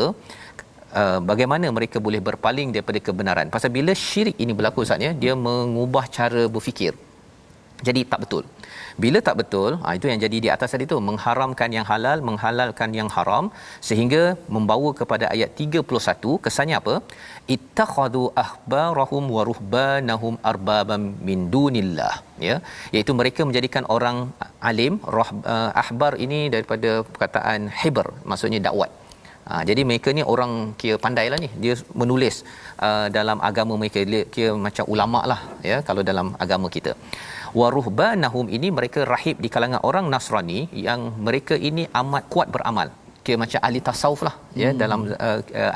Speaker 2: bagaimana mereka boleh berpaling daripada kebenaran. Pasal bila syirik ini berlaku Ustaz ya, dia mengubah cara berfikir. Jadi tak betul. Bila tak betul, itu yang jadi di atas tadi tu, mengharamkan yang halal, menghalalkan yang haram, sehingga membawa kepada ayat 31. Kesannya apa? Ittakhadhu ahbarahum wa ruhbanahum arbabam min dunillah ya, iaitu mereka menjadikan orang alim. Ahbar ini daripada perkataan hibr, maksudnya dakwat. Jadi mereka ni orang kira pandai lah ni, dia menulis dalam agama mereka, dia kira macam ulama lah ya kalau dalam agama kita. Waruhbanahum ini mereka rahib di kalangan orang Nasrani yang mereka ini amat kuat beramal, kira macam ahli tasawuf lah ya dalam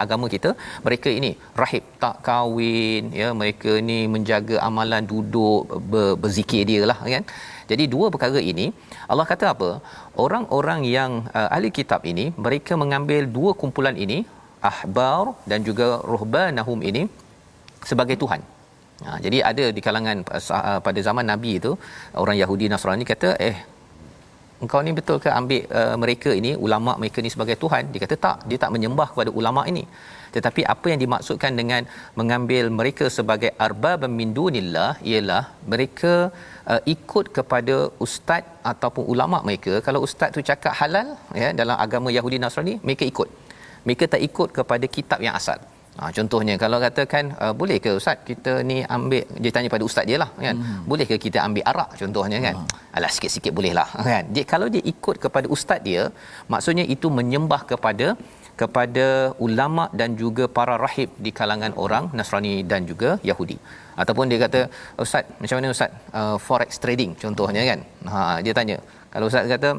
Speaker 2: agama kita. Mereka ini rahib, tak kahwin ya, mereka ni menjaga amalan, duduk berzikir dia lah kan. Jadi dua perkara ini Allah kata apa? Orang-orang yang ahli kitab ini, mereka mengambil dua kumpulan ini, ahbar dan juga ruhbanahum ini, sebagai Tuhan. Jadi ada di kalangan pada zaman Nabi itu, orang Yahudi Nasrani kata, engkau ni betul ke ambil mereka ini, ulama mereka ni sebagai Tuhan? Dia kata tak, dia tak menyembah kepada ulama ini. Tetapi apa yang dimaksudkan dengan mengambil mereka sebagai arbab min dunillah ialah mereka ikut kepada ustaz ataupun ulama mereka. Kalau ustaz tu cakap halal ya dalam agama Yahudi Nasrani, mereka ikut. Mereka tak ikut kepada kitab yang asal. Contohnya kalau katakan boleh ke ustaz kita ni ambil, dia tanya pada ustaz dia lah kan, boleh ke kita ambil arak contohnya kan, alah sikit-sikit boleh lah kan. Dia kalau dia ikut kepada ustaz dia, maksudnya itu menyembah kepada ulama dan juga para rahib di kalangan orang Nasrani dan juga Yahudi. Ataupun dia kata, ustaz macam mana ustaz forex trading contohnya kan, dia tanya, kalau ustaz kata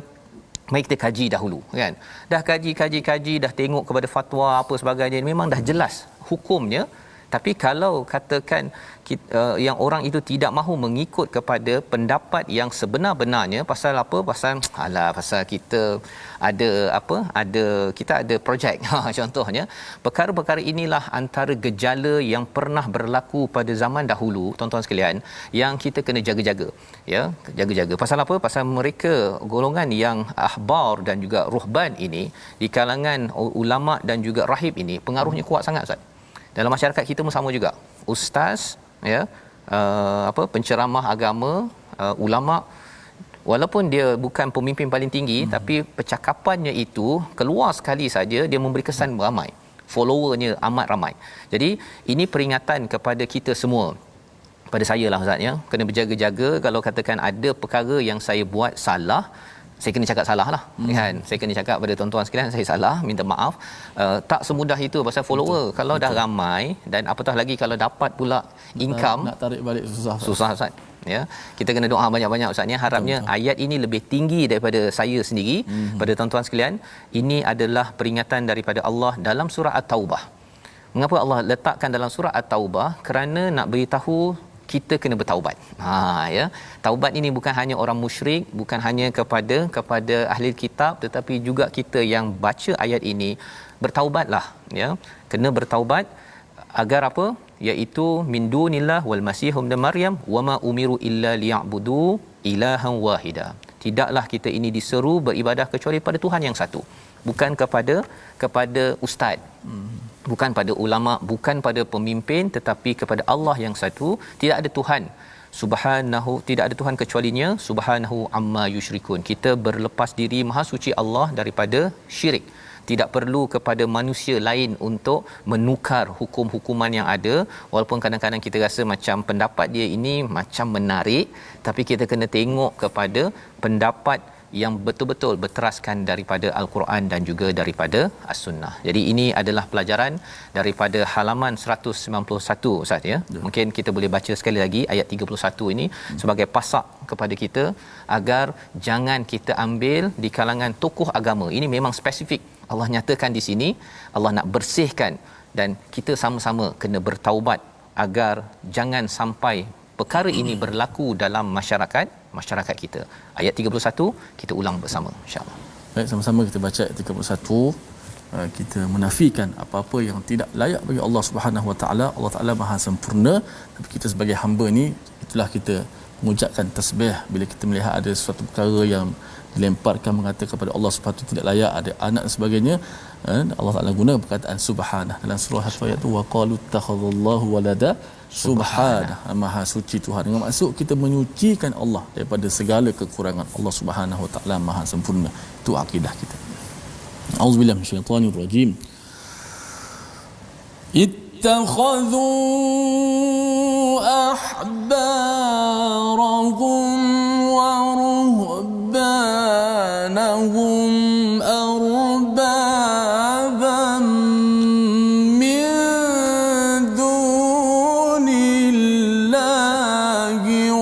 Speaker 2: mari kita kaji dahulu kan, dah kaji dah tengok kepada fatwa apa sebagainya, memang dah jelas hukumnya, Tapi kalau katakan yang orang itu tidak mahu mengikut kepada pendapat yang sebenar-benarnya, pasal apa? Pasal kita ada projek. Contohnya, perkara-perkara inilah antara gejala yang pernah berlaku pada zaman dahulu, tuan-tuan sekalian, yang kita kena jaga-jaga. Ya, jaga-jaga. Pasal apa? Pasal mereka golongan yang ahbar dan juga ruhban ini, di kalangan ulama dan juga rahib ini, pengaruhnya kuat sangat, Ustaz. Dalam masyarakat kita pun sama juga. Ustaz, ya, penceramah agama, ulama, walaupun dia bukan pemimpin paling tinggi, tapi percakapannya itu keluar sekali saja dia memberi kesan ramai, followernya amat ramai. Jadi ini peringatan kepada kita semua, pada saya lah, Ustaz, ya, kena berjaga-jaga. Kalau katakan ada perkara yang saya buat salah, saya kena cakap salah lah, kan? Saya kena cakap pada tuan-tuan sekalian, saya salah, minta maaf. Tak semudah itu pasal follower. Betul. Kalau dah ramai, dan apatah lagi kalau dapat pula income, nak tarik balik susah, Ustaz. Ya, kita kena doa banyak-banyak, Ustaz, ya. Harapnya betul. Ayat ini lebih tinggi daripada saya sendiri. Pada tuan-tuan sekalian, ini adalah peringatan daripada Allah dalam surah At-Taubah. Mengapa Allah letakkan dalam surah At-Taubah? Kerana nak beritahu kita kena bertaubat. Ya. Taubat ini bukan hanya orang musyrik, bukan hanya kepada ahli kitab, tetapi juga kita yang baca ayat ini bertaubatlah, ya. Kena bertaubat agar apa? Iaitu min dunillah wal masih ibn Maryam wama umiru illa liya'budu ilahan wahida. Tidaklah kita ini diseru beribadah kecuali pada Tuhan yang satu. Bukan kepada ustaz. Bukan pada ulama, bukan pada pemimpin, tetapi kepada Allah yang satu. Tidak ada Tuhan subhanahu, tidak ada Tuhan kecualinya, subhanahu amma yusyrikun. Kita berlepas diri, maha suci Allah daripada syirik. Tidak perlu kepada manusia lain untuk menukar hukum-hukuman yang ada. Walaupun kadang-kadang kita rasa macam pendapat dia ini macam menarik, tapi kita kena tengok kepada pendapat yang betul-betul berteraskan daripada Al-Quran dan juga daripada As-Sunnah. Jadi ini adalah pelajaran daripada halaman 191, Ustaz, ya. Mungkin kita boleh baca sekali lagi ayat 31 ini sebagai pasak kepada kita agar jangan kita ambil di kalangan tokoh agama. Ini memang spesifik. Allah nyatakan di sini, Allah nak bersihkan, dan kita sama-sama kena bertaubat agar jangan sampai perkara ini berlaku dalam masyarakat kita. Ayat 31 kita ulang bersama, insya-Allah.
Speaker 1: Baik, sama-sama kita baca ayat 31. Kita menafikan apa-apa yang tidak layak bagi Allah Subhanahu Wa Taala. Allah Taala Maha sempurna, tapi kita sebagai hamba ni, itulah kita mengucapkan tasbih bila kita melihat ada sesuatu perkara yang dilemparkan mengatakan kepada Allah Subhanahu Wa Taala tidak layak, ada anak dan sebagainya. Allah Taala guna perkataan subhanah dalam surah ayat tu, wa qalu takhadallahu walada subhanah, maha suci Tuhan. Dengan maksud kita menyucikan Allah daripada segala kekurangan. Allah Subhanahu Wa Taala Maha sempurna. Itu akidah kita. Auzubillahi minasyaitanir rajim. Ittakhadhu ahbarahum wa ruhbanahum arbaban min dunillahi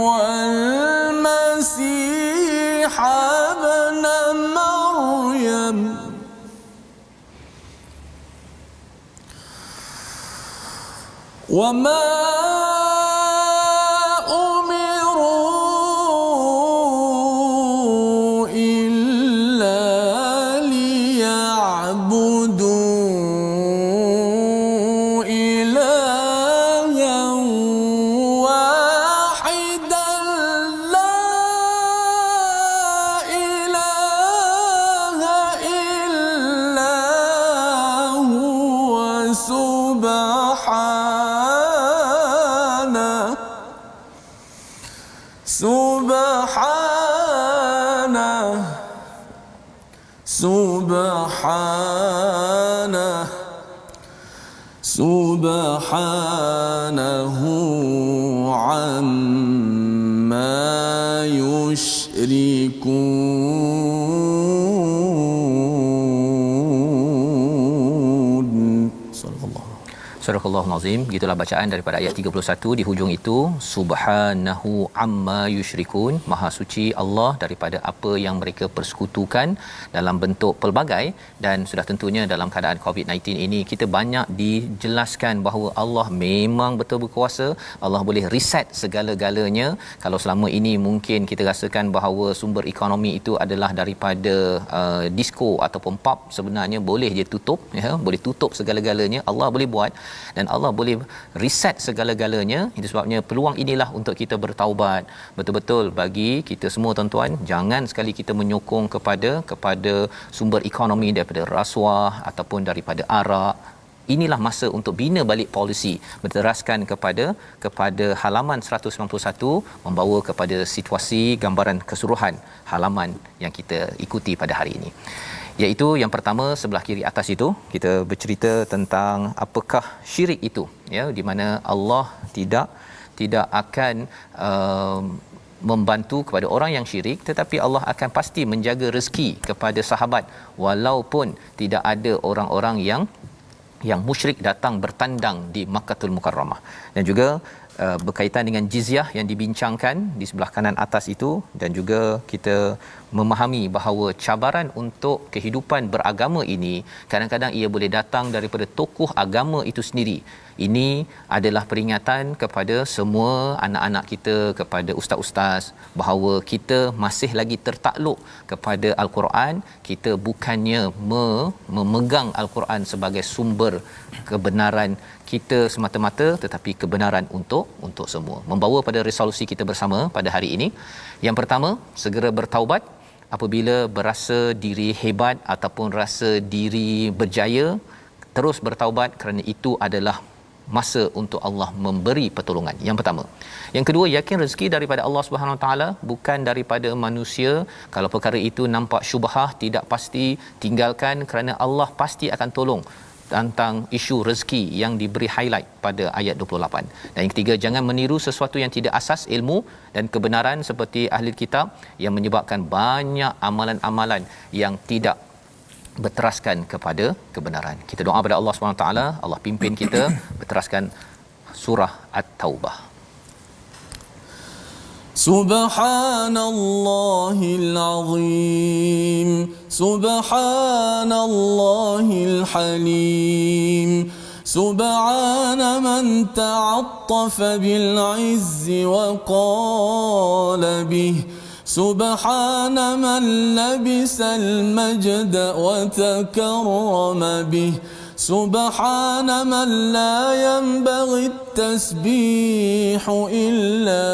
Speaker 1: wal masih ibn Maryam وما أمروا إلا ليعبدوا إلها واحدا لا إله إلا هو سبحانه عما يشركون.
Speaker 2: Sadaqallahul Azim. Gitulah bacaan daripada ayat 31 di hujung itu, subhanahu amma yusyrikun, maha suci Allah daripada apa yang mereka persekutukan dalam bentuk pelbagai. Dan sudah tentunya dalam keadaan COVID-19 ini kita banyak dijelaskan bahawa Allah memang betul berkuasa, Allah boleh reset segala-galanya. Kalau selama ini mungkin kita rasakan bahawa sumber ekonomi itu adalah daripada disco ataupun pub, sebenarnya boleh dia tutup, ya, boleh tutup segala-galanya, Allah boleh buat, dan Allah boleh reset segala-galanya. Itu sebabnya peluang inilah untuk kita bertaubat betul-betul. Bagi kita semua tuan-tuan, jangan sekali kita menyokong kepada sumber ekonomi daripada rasuah ataupun daripada arak. Inilah masa untuk bina balik polisi, berteraskan kepada halaman 191, membawa kepada situasi gambaran keseluruhan halaman yang kita ikuti pada hari ini. Iaitu yang pertama, sebelah kiri atas itu kita bercerita tentang apakah syirik itu, ya, di mana Allah tidak akan membantu kepada orang yang syirik, tetapi Allah akan pasti menjaga rezeki kepada sahabat walaupun tidak ada orang-orang yang musyrik datang bertandang di Makkahul Mukarramah. Dan juga berkaitan dengan jizyah yang dibincangkan di sebelah kanan atas itu, dan juga kita memahami bahawa cabaran untuk kehidupan beragama ini kadang-kadang ia boleh datang daripada tokoh agama itu sendiri. Ini adalah peringatan kepada semua anak-anak kita, kepada ustaz-ustaz, bahawa kita masih lagi tertakluk kepada Al-Quran. Kita bukannya memegang Al-Quran sebagai sumber kebenaran kita semata-mata, tetapi kebenaran untuk semua. Membawa pada resolusi kita bersama pada hari ini. Yang pertama, segera bertaubat apabila berasa diri hebat ataupun rasa diri berjaya. Terus bertaubat kerana itu adalah masa untuk Allah memberi pertolongan. Yang pertama. Yang kedua, yakin rezeki daripada Allah Subhanahu Wa Taala, bukan daripada manusia. Kalau perkara itu nampak syubhah, tidak pasti, tinggalkan, kerana Allah pasti akan tolong. Tentang isu rezeki yang diberi highlight pada ayat 28. Dan yang ketiga, jangan meniru sesuatu yang tidak asas ilmu dan kebenaran seperti ahli kitab, yang menyebabkan banyak amalan-amalan yang tidak berteraskan kepada kebenaran. Kita doa pada Allah SWT, Allah pimpin kita berteraskan surah At-Taubah.
Speaker 1: Subhanallahil azim, subhanallahil halim, subhana man ta'attafa bil izzi wa qala bih, subhana man labisal majda wa takarrama bih, سبحان من لا ينبغي التسبيح إلا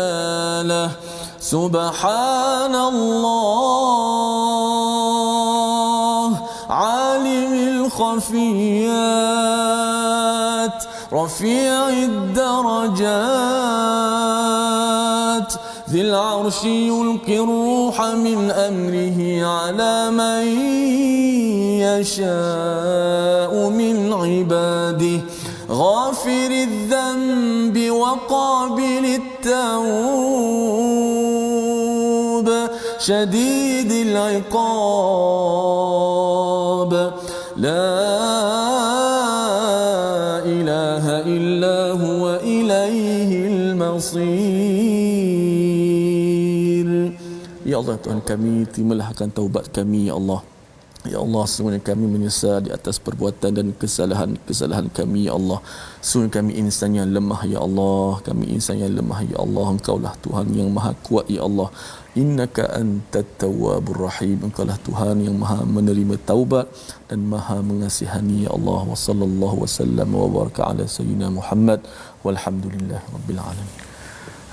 Speaker 1: له سبحان الله عالم الخفيات رفيع الدرجات ذي العرش يلقي الروح من أمره على من يشاء من عباده غافر الذنب وقابل التوب شديد العقاب لا إله إلا هو إليه المصير. Ya Allah, Tuhan kami, terimalah akan taubat kami, ya Allah. Ya Allah, sesungguhnya kami menyesal di atas perbuatan dan kesalahan kami, ya Allah. Sesungguhnya kami insan yang lemah, ya Allah. Kami insan yang lemah, ya Allah. Engkaulah Tuhan yang maha kuat, ya Allah. Innaka antat tawwabur rahim. Engkaulah Tuhan yang maha menerima taubat dan maha mengasihani, ya Allah. Wa sallallahu wasallam wa baraka ala sayyidina Muhammad walhamdulillahi rabbil alamin.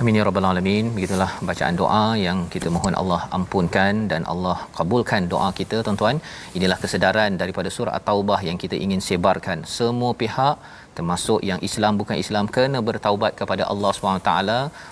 Speaker 2: Amin ya rabbal alamin. Begitulah bacaan doa yang kita mohon Allah ampunkan dan Allah kabulkan doa kita, tuan-tuan. Inilah kesedaran daripada surah At-Taubah yang kita ingin sebarkan. Semua pihak, termasuk yang Islam bukan Islam, kena bertaubat kepada Allah SWT.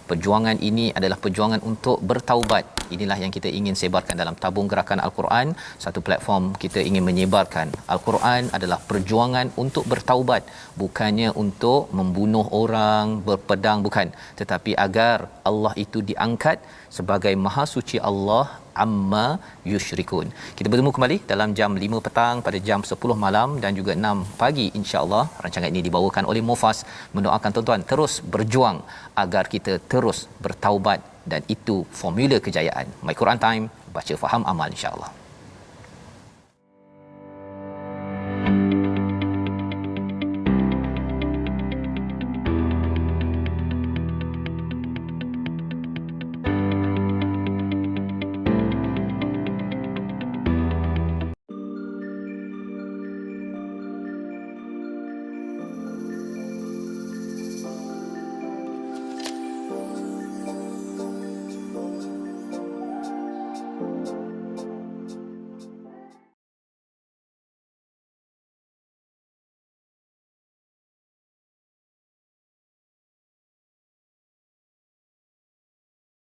Speaker 2: Perjuangan ini adalah perjuangan untuk bertaubat. Inilah yang kita ingin sebarkan dalam tabung gerakan Al-Quran. Satu platform kita ingin menyebarkan Al-Quran adalah perjuangan untuk bertaubat, bukannya untuk membunuh orang, berpedang, bukan, tetapi agar Allah itu diangkat sebagai maha suci Allah, amma yusyrikun. Kita bertemu kembali dalam jam 5 petang, pada jam 10 malam dan juga 6 pagi insya-Allah. Rancangan ini dibawakan oleh Mufas, mendoakan tuan-tuan terus berjuang agar kita terus bertaubat, dan itu formula kejayaan. My Quran Time, baca faham amal insya-Allah.